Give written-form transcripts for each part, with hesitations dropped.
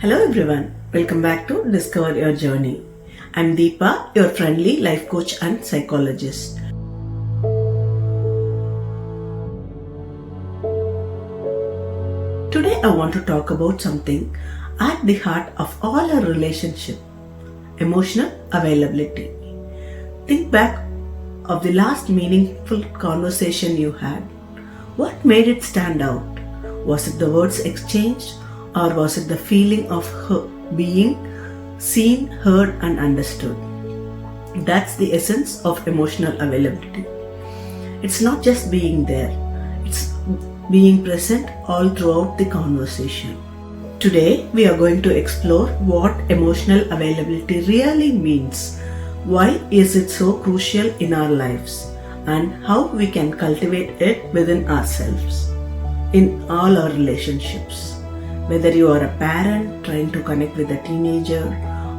Hello everyone, welcome back to Discover Your Journey. I'm Deepa, your friendly life coach and psychologist. Today I want to talk about something at the heart of all our relationship, emotional availability. Think back of the last meaningful conversation you had. What made it stand out? Was it the words exchanged or was it the feeling of being seen, heard and understood? That's the essence of emotional availability. It's not just being there, it's being present all throughout the conversation. Today we are going to explore what emotional availability really means, why is it so crucial in our lives, and how we can cultivate it within ourselves, in all our relationships. Whether you are a parent trying to connect with a teenager,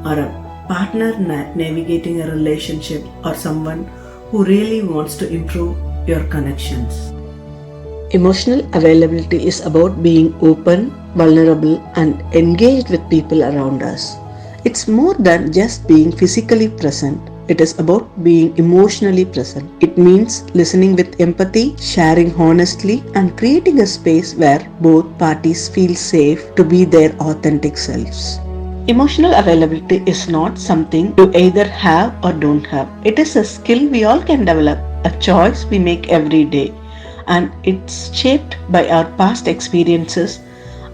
or a partner navigating a relationship, or someone who really wants to improve your connections. Emotional availability is about being open, vulnerable, and engaged with people around us. It's more than just being physically present. It is about being emotionally present. It means listening with empathy, sharing honestly, and creating a space where both parties feel safe to be their authentic selves. Emotional availability is not something you either have or don't have. It is a skill we all can develop, a choice we make every day, and it's shaped by our past experiences,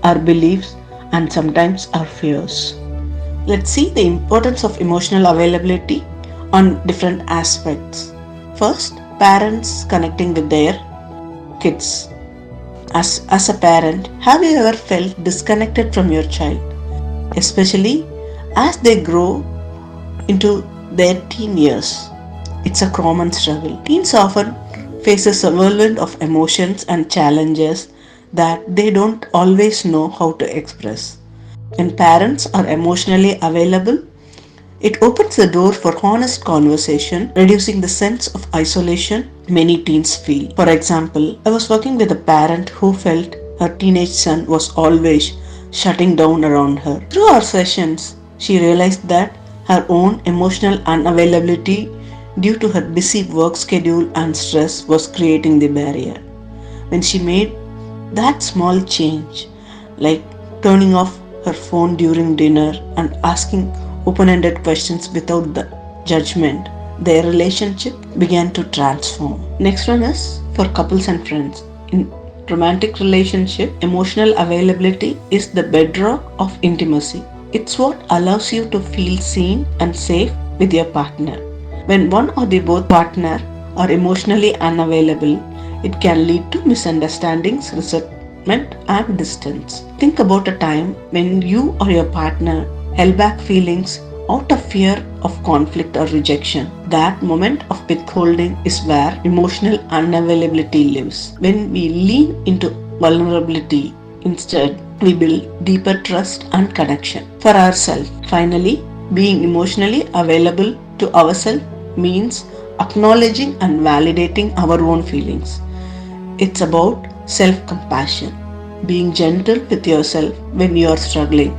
our beliefs, and sometimes our fears. Let's see the importance of emotional availability on different aspects. First, parents connecting with their kids. As a parent, have you ever felt disconnected from your child, especially as they grow into their teen years? It's a common struggle. Teens often faces a whirlwind of emotions and challenges that they don't always know how to express. When parents are emotionally available, it opens the door for honest conversation, reducing the sense of isolation many teens feel. For example, I was working with a parent who felt her teenage son was always shutting down around her. Through our sessions, she realized that her own emotional unavailability due to her busy work schedule and stress was creating the barrier. When she made that small change, like turning off her phone during dinner and asking open-ended questions without the judgment, their relationship began to transform. Next one is for couples and friends. In romantic relationship, emotional availability is the bedrock of intimacy. It's what allows you to feel seen and safe with your partner. When one or the both partner are emotionally unavailable, it can lead to misunderstandings, resentment, and distance. Think about a time when you or your partner held back feelings out of fear of conflict or rejection. That moment of withholding is where emotional unavailability lives. When we lean into vulnerability instead, we build deeper trust and connection for ourselves. Finally, being emotionally available to ourselves means acknowledging and validating our own feelings. It's about self-compassion, being gentle with yourself when you are struggling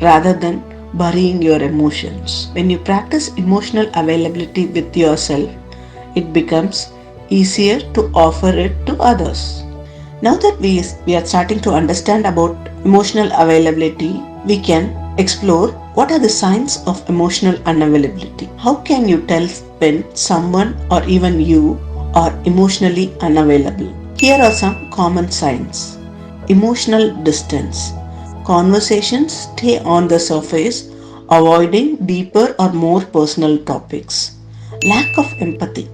rather than burying your emotions. When you practice emotional availability with yourself, it becomes easier to offer it to others. Now that we are starting to understand about emotional availability, we can explore what are the signs of emotional unavailability. How can you tell when someone or even you are emotionally unavailable? Here are some common signs. Emotional distance. Conversations stay on the surface, avoiding deeper or more personal topics. Lack of empathy.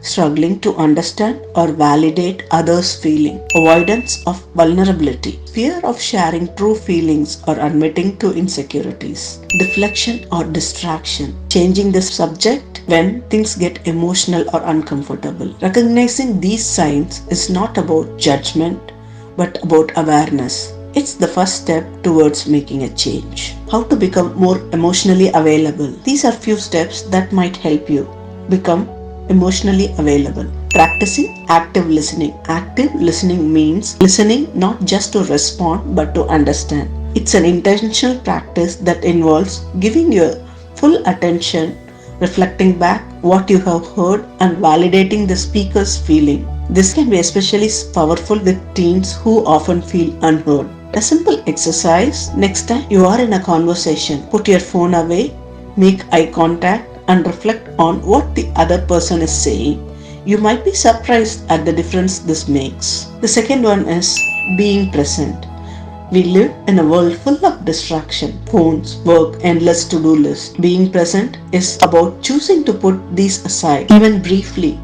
Struggling to understand or validate others' feeling. Avoidance of vulnerability. Fear of sharing true feelings or admitting to insecurities. Deflection or distraction. Changing the subject when things get emotional or uncomfortable. Recognizing these signs is not about judgment but about awareness. It's the first step towards making a change. How to become more emotionally available? These are few steps that might help you become emotionally available. Practicing active listening. Active listening means listening not just to respond but to understand. It's an intentional practice that involves giving your full attention, reflecting back what you have heard, and validating the speaker's feeling. This can be especially powerful with teens who often feel unheard. A simple exercise: next time you are in a conversation, put your phone away, make eye contact, and reflect on what the other person is saying. You might be surprised at the difference this makes. The second one is being present. We live in a world full of distraction, phones, work, endless to-do lists. Being present is about choosing to put these aside, even briefly,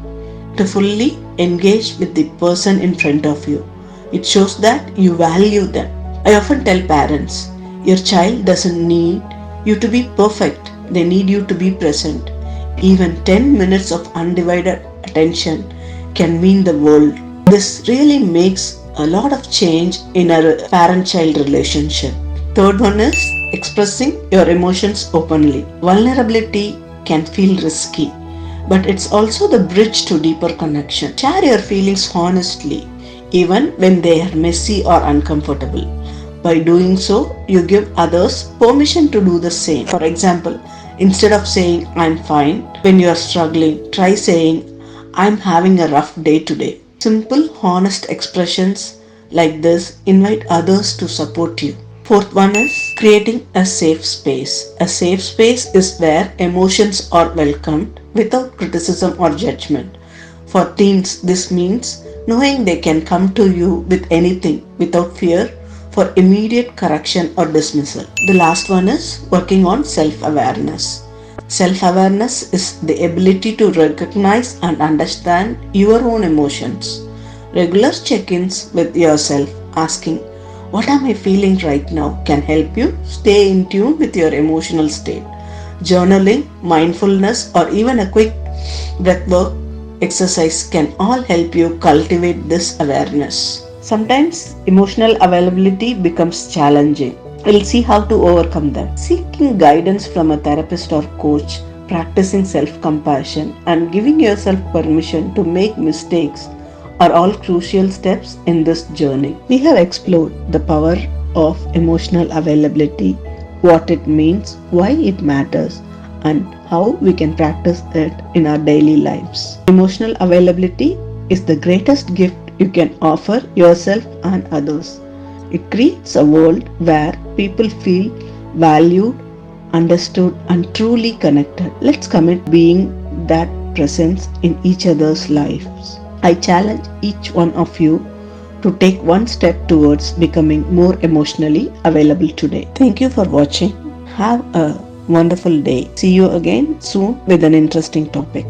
to fully engage with the person in front of you. It shows that you value them. I often tell parents, your child doesn't need you to be perfect, they need you to be present. Even 10 minutes of undivided attention can mean the world. This really makes a lot of change in our parent-child relationship. Third one is expressing your emotions openly. Vulnerability can feel risky, but it's also the bridge to deeper connection. Share your feelings honestly, even when they are messy or uncomfortable. By doing so, you give others permission to do the same. For example, instead of saying I'm fine when you are struggling, try saying I'm having a rough day today. Simple, honest expressions like this invite others to support you. Fourth one is creating a safe space. A safe space is where emotions are welcomed without criticism or judgment. For teens, this means knowing they can come to you with anything without fear for immediate correction or dismissal. The last one is working on self-awareness. Self-awareness is the ability to recognize and understand your own emotions. Regular check-ins with yourself, asking, what am I feeling right now, can help you stay in tune with your emotional state. Journaling, mindfulness, or even a quick breathwork exercise can all help you cultivate this awareness. Sometimes emotional availability becomes challenging. We'll see how to overcome them. Seeking guidance from a therapist or coach, practicing self-compassion, and giving yourself permission to make mistakes are all crucial steps in this journey. We have explored the power of emotional availability, what it means, why it matters, and how we can practice it in our daily lives. Emotional availability is the greatest gift you can offer yourself and others. It creates a world where people feel valued, understood, and truly connected. Let's commit being that presence in each other's lives. I challenge each one of you to take one step towards becoming more emotionally available today. Thank you for watching. Have a wonderful day. See you again soon with an interesting topic.